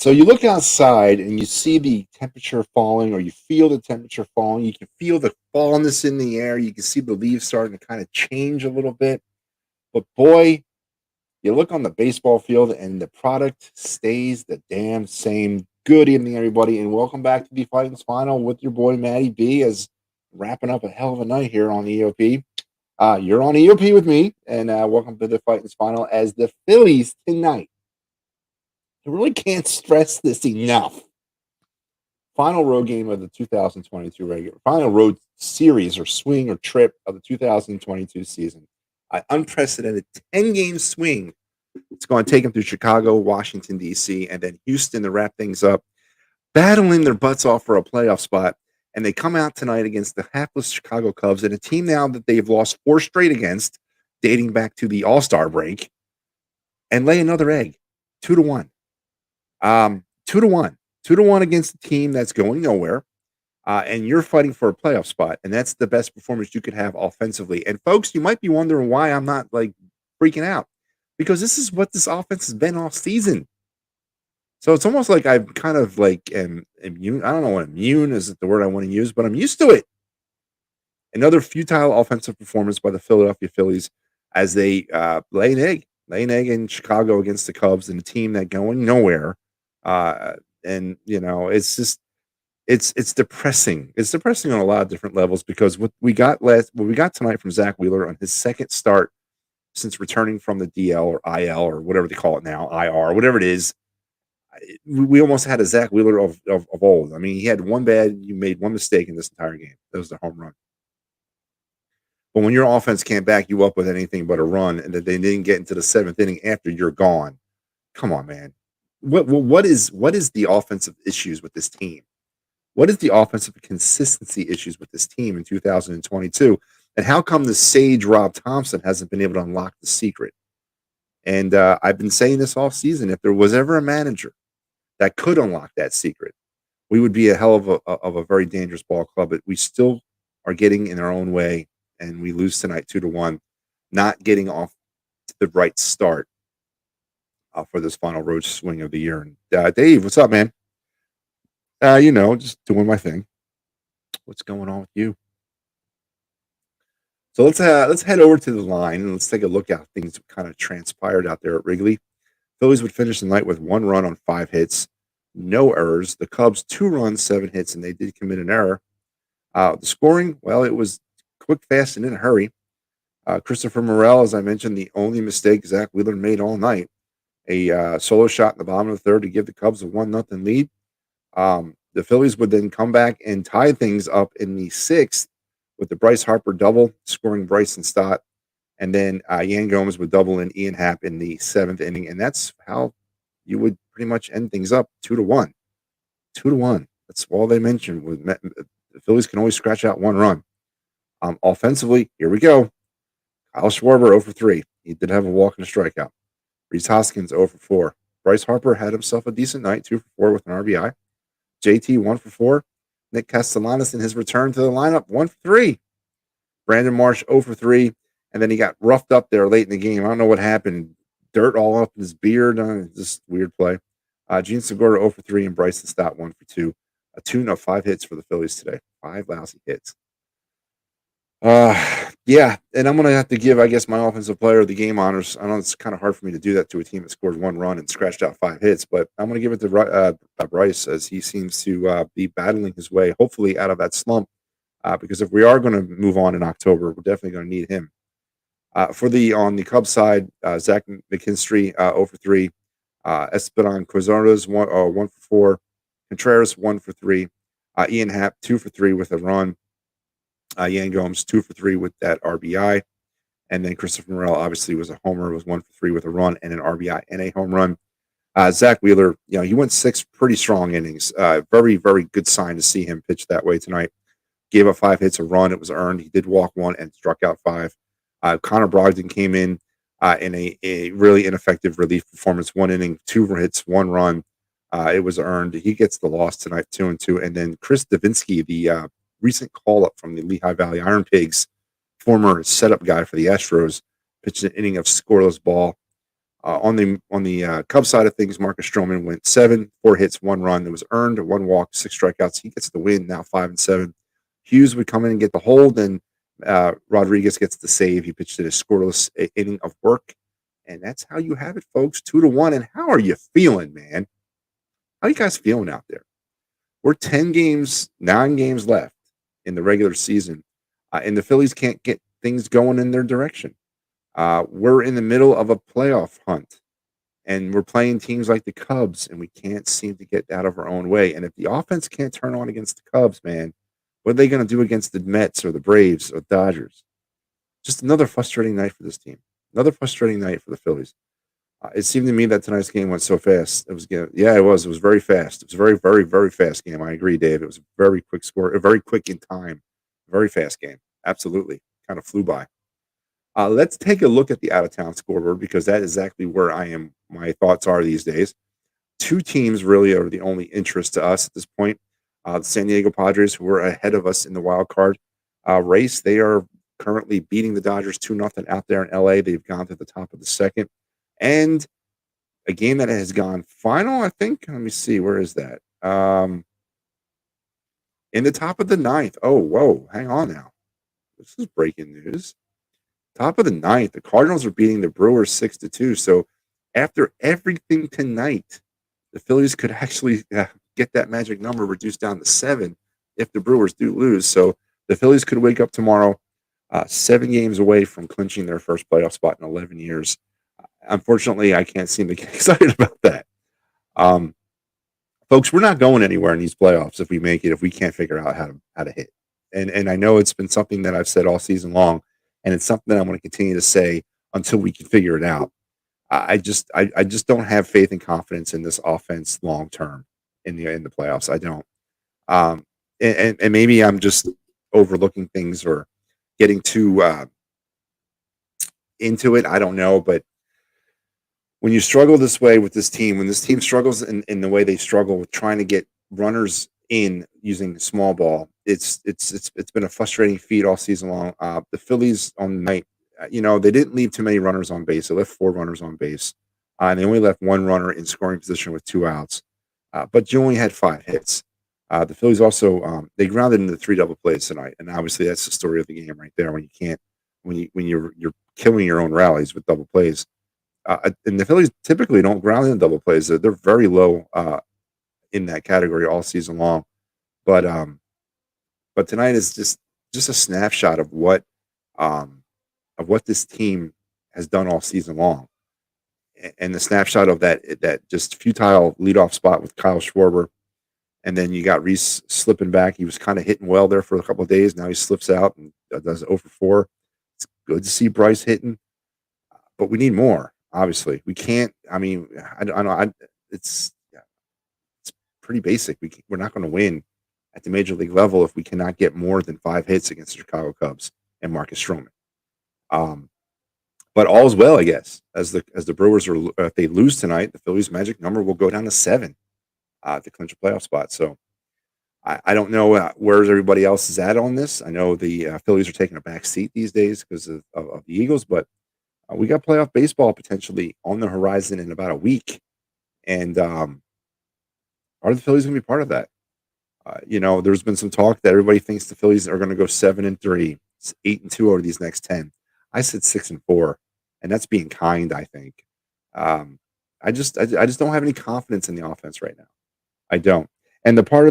So you look outside and you see the temperature falling, or you feel the temperature falling. You can feel the fallness in the air. You can see the leaves starting to kind of change a little bit. But boy, you look on the baseball field and the product stays the damn same. Good evening, everybody, and welcome back to the Phightins Final with your boy Matty B. As wrapping up a hell of a night here on EOP. You're on EOP with me, and welcome to the Phightins Final as the Phillies tonight. I really can't stress this enough. Final road game of the 2022 regular, final road series or swing or trip of the 2022 season. An unprecedented 10-game swing. It's going to take them through Chicago, Washington, D.C., and then Houston to wrap things up, battling their butts off for a playoff spot. And they come out tonight against the hapless Chicago Cubs and a team now that they've lost 4 straight against, dating back to the All-Star break, and lay another egg, 2-1. 2-1. 2-1 against a team that's going nowhere, and you're fighting for a playoff spot, and that's the best performance you could have offensively. And folks, you might be wondering why I'm not like freaking out, because this is what this offense has been all season. So it's almost like I'm kind of like immune. I don't know what immune is the word I want to use, but I'm used to it. Another futile offensive performance by the Philadelphia Phillies as they lay an egg in Chicago against the Cubs and a team that going nowhere. And you know, it's just it's depressing. It's depressing on a lot of different levels, because what we got tonight from Zach Wheeler on his second start since returning from the DL or IL or whatever they call it now, IR, whatever it is. We almost had a Zach Wheeler of old. I mean, he had you made one mistake in this entire game. That was the home run. But when your offense can't back you up with anything but a run, and that they didn't get into the 7th inning after you're gone, come on, man. What is the offensive issues with this team? What is the offensive consistency issues with this team in 2022? And how come the sage Rob Thompson hasn't been able to unlock the secret? And I've been saying this all season. If there was ever a manager that could unlock that secret, we would be a hell of a very dangerous ball club. But we still are getting in our own way, and we lose tonight 2-1, not getting off to the right start for this final road swing of the year. And Dave, what's up, man? Just doing my thing. What's going on with you? So let's head over to the line and let's take a look at things kind of transpired out there at Wrigley. Phillies would finish the night with 1 run on 5 hits, no errors. The Cubs 2 runs, 7 hits, and they did commit an error. The scoring, well, it was quick, fast, and in a hurry. Christopher Morel, as I mentioned, the only mistake Zach Wheeler made all night. A solo shot in the bottom of the 3rd to give the Cubs a 1-0 lead. The Phillies would then come back and tie things up in the 6th with the Bryce Harper double, scoring Bryson Stott. And then Yan Gomes would double in Ian Happ in the 7th inning. And that's how you would pretty much end things up, 2-1. 2-1. That's all they mentioned. The Phillies can always scratch out 1 run. Offensively, here we go. Kyle Schwarber 0 for 3. He did have a walk and a strikeout. Rhys Hoskins 0 for 4. Bryce Harper had himself a decent night, 2 for 4 with an RBI. JT 1 for 4. Nick Castellanos in his return to the lineup 1 for 3. Brandon Marsh 0 for 3. And then he got roughed up there late in the game. I don't know what happened. Dirt all up in his beard. Just weird play. Gene Segura 0 for 3 and Bryson Stott 1 for 2. A tune of 5 hits for the Phillies today. 5 lousy hits. Yeah, and I'm going to have to give, I guess, my offensive player of the game honors. I know it's kind of hard for me to do that to a team that scored 1 run and scratched out 5 hits, but I'm going to give it to Bryce, as he seems to be battling his way, hopefully, out of that slump, because if we are going to move on in October, we're definitely going to need him. On the Cubs side, Zach McKinstry 0 for 3, Esteban Quezonez 1 for 4, Contreras 1 for 3, Ian Happ 2 for 3 with a run. Yan Gomes 2 for 3 with that RBI, and then Christopher Morel obviously was a homer, was 1 for 3 with a run and an RBI and a home run. Zach Wheeler, he went 6 pretty strong innings. Very, very good sign to see him pitch that way tonight. Gave up 5 hits, a run. It was earned. He did walk 1 and struck out 5. Connor Brogdon came in a really ineffective relief performance. 1 inning, 2 hits, 1 run. It was earned. He gets the loss tonight, 2-2. And then Chris Davinsky, the recent call-up from the Lehigh Valley Iron Pigs, former setup guy for the Astros, pitched an inning of scoreless ball. On the Cubs side of things, Marcus Stroman went 4 hits, 1 run that was earned, 1 walk, 6 strikeouts. He gets the win now, 5-7. Hughes would come in and get the hold, and Rodriguez gets the save. He pitched in a scoreless inning of work, and that's how you have it, folks. 2-1. And how are you feeling, man? How you guys feeling out there? We're 9 games left in the regular season, and the Phillies can't get things going in their direction. We're in the middle of a playoff hunt, and we're playing teams like the Cubs, and we can't seem to get out of our own way. And if the offense can't turn on against the Cubs, man, what are they going to do against the Mets or the Braves or the Dodgers? Just another frustrating night for this team. Another frustrating night for the Phillies. It seemed to me that tonight's game went so fast. It was. It was very fast. It was a very, very, very fast game. I agree, Dave. It was a very quick score, a very quick in time, very fast game. Absolutely, kind of flew by. Let's take a look at the out of town scoreboard because that is exactly where I am. My thoughts are these days. 2 teams really are the only interest to us at this point. The San Diego Padres, who are ahead of us in the wild card race, they are currently beating the Dodgers 2-0 out there in LA. They've gone to the top of the second. And a game that has gone final, I think. Let me see. Where is that? In the top of the 9th. Oh, whoa. Hang on now. This is breaking news. Top of the 9th. The Cardinals are beating the Brewers 6-2. So after everything tonight, the Phillies could actually get that magic number reduced down to 7 if the Brewers do lose. So the Phillies could wake up tomorrow 7 games away from clinching their first playoff spot in 11 years. Unfortunately, I can't seem to get excited about that. Folks, we're not going anywhere in these playoffs if we make it, if we can't figure out how to hit. And I know it's been something that I've said all season long, and it's something that I'm going to continue to say until we can figure it out. I just don't have faith and confidence in this offense long term in the playoffs. I don't. And maybe I'm just overlooking things or getting too into it. I don't know, but when you struggle this way with this team, when this team struggles in the way they struggle with trying to get runners in using the small ball, it's been a frustrating feat all season long. The Phillies on the night, they didn't leave too many runners on base. They left 4 runners on base, and they only left 1 runner in scoring position with 2 outs. But you only had 5 hits. The Phillies also they grounded into 3 double plays tonight, and obviously that's the story of the game right there. When you're killing your own rallies with double plays. And the Phillies typically don't ground in double plays. They're very low in that category all season long. But tonight is just a snapshot of what this team has done all season long, and the snapshot of that just futile leadoff spot with Kyle Schwarber, and then you got Reese slipping back. He was kind of hitting well there for a couple of days. Now he slips out and does 0 for 4. It's good to see Bryce hitting, but we need more. Obviously, we can't. I mean, I don't know. It's pretty basic. We're not going to win at the major league level if we cannot get more than 5 hits against the Chicago Cubs and Marcus Stroman. But all's well, I guess. As the Brewers are, if they lose tonight, the Phillies' magic number will go down to 7 to clinch a playoff spot. So I don't know where everybody else is at on this. I know the Phillies are taking a back seat these days because of the Eagles, but we got playoff baseball potentially on the horizon in about a week. And are the Phillies going to be part of that? There's been some talk that everybody thinks the Phillies are going to go 7-3, 8-2 over these next 10. I said 6-4, and that's being kind, I think. I just don't have any confidence in the offense right now. I don't. And the area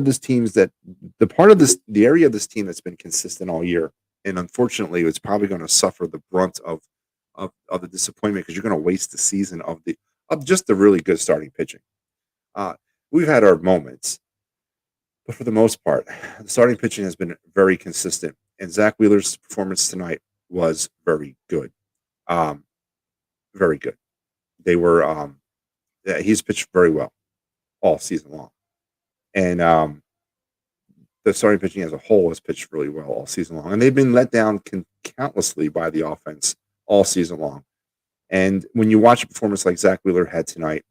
of this team that's been consistent all year, and unfortunately, it's probably going to suffer the brunt of the disappointment because you're going to waste the season of just the really good starting pitching. We've had our moments, but for the most part, the starting pitching has been very consistent. And Zach Wheeler's performance tonight was very good. Very good. They were he's pitched very well all season long. And the starting pitching as a whole has pitched really well all season long. And they've been let down countlessly by the offense all season long. And when you watch a performance like Zach Wheeler had tonight,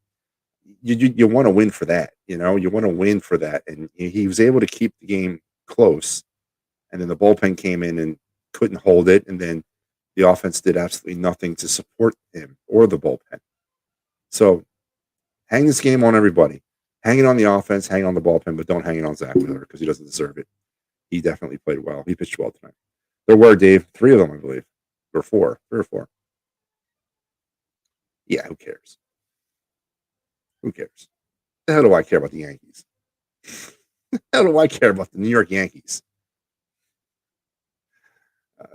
you want to win for that. You want to win for that. And he was able to keep the game close. And then the bullpen came in and couldn't hold it. And then the offense did absolutely nothing to support him or the bullpen. So hang this game on everybody. Hang it on the offense, hang on the bullpen, but don't hang it on Zach Wheeler because he doesn't deserve it. He definitely played well. He pitched well tonight. There were, Dave, 3 of them, I believe, or 4, 3 or 4. Yeah, who cares? Who cares? The hell do I care about the Yankees? The hell do I care about the New York Yankees?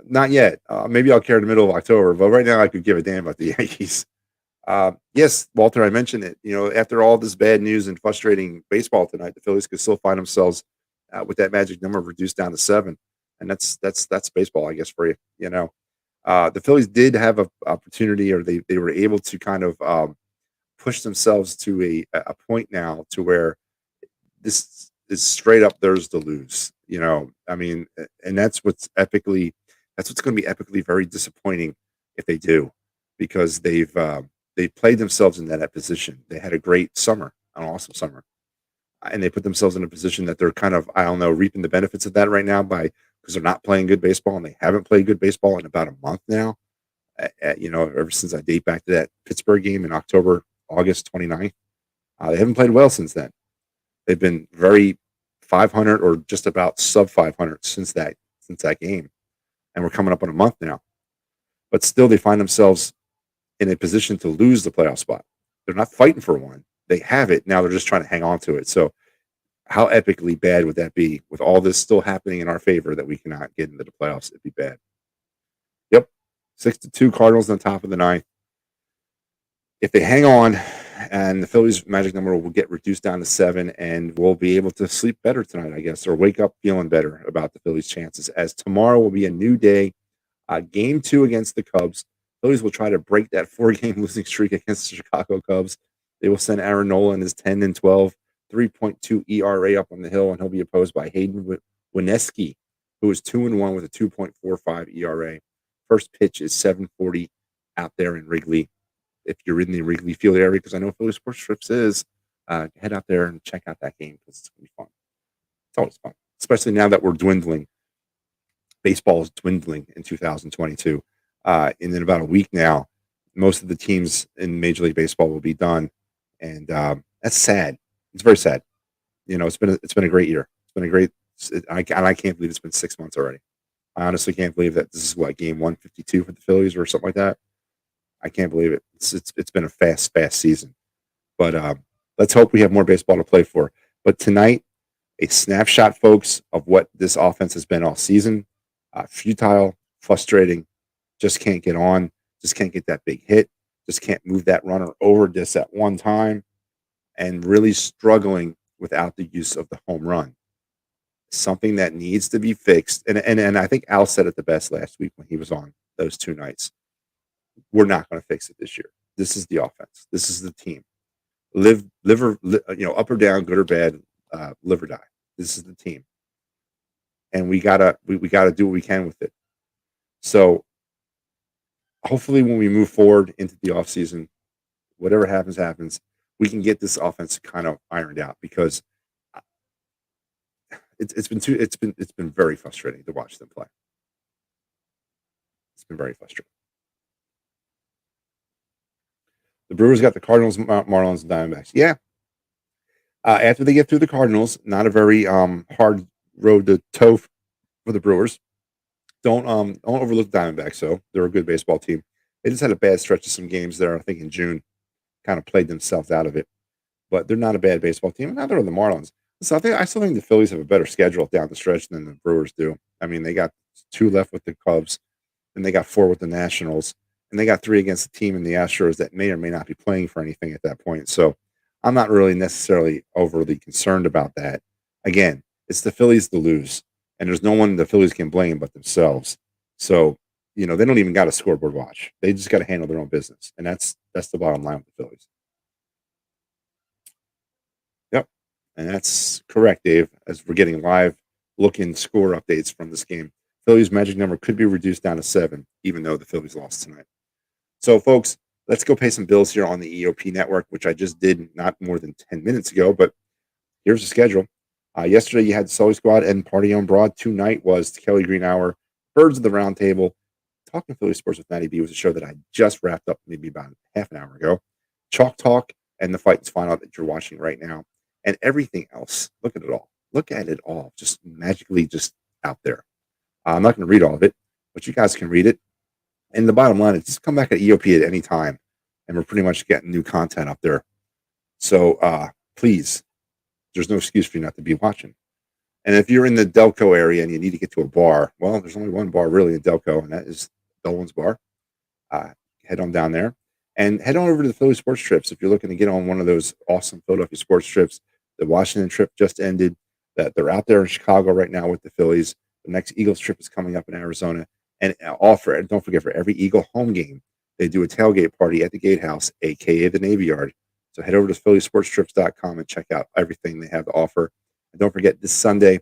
Not yet. Maybe I'll care in the middle of October, but right now I could give a damn about the Yankees. Yes, Walter, I mentioned it. After all this bad news and frustrating baseball tonight, the Phillies could still find themselves with that magic number reduced down to 7, and that's baseball, I guess, for you. The Phillies did have an opportunity, or they were able to kind of push themselves to a point now to where this is straight up theirs to lose. I mean, and that's what's going to be epically very disappointing if they do, because they played themselves in that position. They had a great summer, an awesome summer, and they put themselves in a position that they're kind of, I don't know, reaping the benefits of that right now because they're not playing good baseball, and they haven't played good baseball in about a month now. Ever since I date back to that Pittsburgh game in August 29th, they haven't played well since then. They've been very 500 or just about sub 500 since that game, and we're coming up on a month now. But still, they find themselves in a position to lose the playoff spot. They're not fighting for one. They have it. Now they're just trying to hang on to it. So how epically bad would that be with all this still happening in our favor that we cannot get into the playoffs? It'd be bad. Yep. 6-2 Cardinals on top of the ninth. If they hang on, and the Phillies magic number will get reduced down to 7, and we'll be able to sleep better tonight, I guess, or wake up feeling better about the Phillies' chances, as tomorrow will be a new day. Game 2 against the Cubs. Phillies will try to break that 4-game losing streak against the Chicago Cubs. They will send Aaron Nola and his 10-12, 3.2 ERA up on the hill, and he'll be opposed by Hayden Wieneski, who is 2-1 with a 2.45 ERA. First pitch is 7:40 out there in Wrigley. If you're in the Wrigley Field area, because I know Philly Sports Trips is, head out there and check out that game because it's going to be fun. It's always fun, especially now that we're dwindling. Baseball is dwindling in 2022. And in about a week now, most of the teams in Major League Baseball will be done, and that's sad. It's very sad. It's been a great year. It's been a great. I can't believe it's been 6 months already. I honestly can't believe that this is game 152 for the Phillies or something like that. I can't believe it. It's been a fast season, but let's hope we have more baseball to play for. But tonight, a snapshot, folks, of what this offense has been all season. Futile, frustrating, just can't get on, just can't get that big hit, just can't move that runner over just at one time, and really struggling without the use of the home run. Something that needs to be fixed. And I think Al said it the best last week when he was on those 2 nights. We're not going to fix it this year. This is the offense. This is the team. Up or down, good or bad, live or die. This is the team, and we gotta do what we can with it. So hopefully, when we move forward into the offseason, whatever happens, we can get this offense kind of ironed out, because it's been very frustrating to watch them play. It's been very frustrating. The Brewers got the Cardinals, Marlins, and Diamondbacks. Yeah. After they get through the Cardinals, not a very hard road to toe for the Brewers. Don't overlook the Diamondbacks, though. They're a good baseball team. They just had a bad stretch of some games there, I think, in June. Kind of played themselves out of it. But they're not a bad baseball team. Neither are the Marlins. So I still think the Phillies have a better schedule down the stretch than the Brewers do. I mean, they got 2 left with the Cubs, and they got 4 with the Nationals, and they got 3 against the team in the Astros that may or may not be playing for anything at that point. So I'm not really necessarily overly concerned about that. Again, it's the Phillies to lose, and there's no one the Phillies can blame but themselves. So, they don't even got a scoreboard watch. They just got to handle their own business, and that's the bottom line with the Phillies. Yep, and that's correct, Dave, as we're getting live look-in score updates from this game. Phillies magic number could be reduced down to 7, even though the Phillies lost tonight. So, folks, let's go pay some bills here on the EOP network, which I just did not more than 10 minutes ago, but here's the schedule. Yesterday, you had the Sully Squad and Party on Broad. Tonight was the Kelly Green Hour, Birds of the Round Table. Talking Philly Sports with Matty B was a show that I just wrapped up maybe about half an hour ago. Chalk Talk and the Phightins Phinal that you're watching right now, and everything else. Look at it all. Look at it all. Just magically just out there. I'm not going to read all of it, but you guys can read it. And the bottom line is just come back at EOP at any time, and we're pretty much getting new content up there. So please, there's no excuse for you not to be watching. And if you're in the Delco area and you need to get to a bar, well, there's only one bar really in Delco, and that is Dolan's Bar. Head on down there and head on over to the Philly sports trips. If you're looking to get on one of those awesome Philadelphia sports trips, the Washington trip just ended. That they're out there in Chicago right now with the Phillies. The next Eagles trip is coming up in Arizona. And don't forget, for every Eagle home game, they do a tailgate party at the Gatehouse, aka the Navy Yard. So head over to phillysportstrips.com and check out everything they have to offer. And don't forget, this Sunday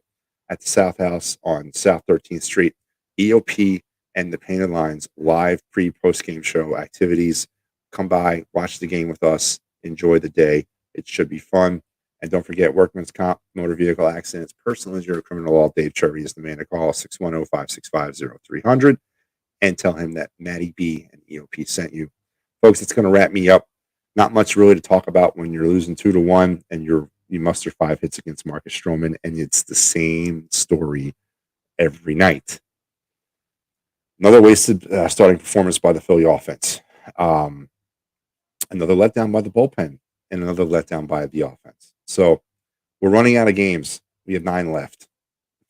at the South House on South 13th Street, EOP and the Painted Lines live post game show activities. Come by, watch the game with us, enjoy the day. It should be fun. And don't forget, workman's comp, motor vehicle accidents, personal injury, or criminal law. Dave Cherry is the man to call, 610-565-0300, and tell him that Matty B and EOP sent you. Folks, it's going to wrap me up. Not much really to talk about when you're losing 2-1 and you muster 5 hits against Marcus Stroman, and it's the same story every night. Another wasted starting performance by the Philly offense. Another letdown by the bullpen, and another letdown by the offense. So we're running out of games. We have 9 left.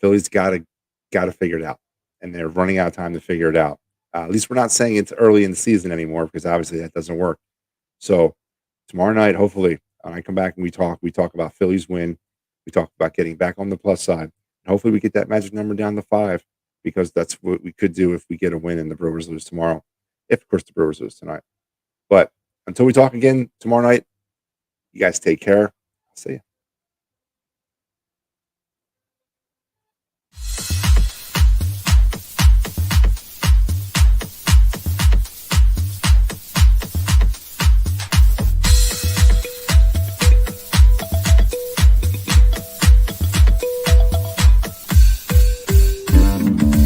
Philly's got to figure it out, and they're running out of time to figure it out. At least we're not saying it's early in the season anymore, because obviously that doesn't work. So tomorrow night, hopefully, when I come back and we talk about Philly's win. We talk about getting back on the plus side. And hopefully we get that magic number down to 5, because that's what we could do if we get a win and the Brewers lose tomorrow. If, of course, the Brewers lose tonight. But until we talk again tomorrow night, you guys take care. I'll see you.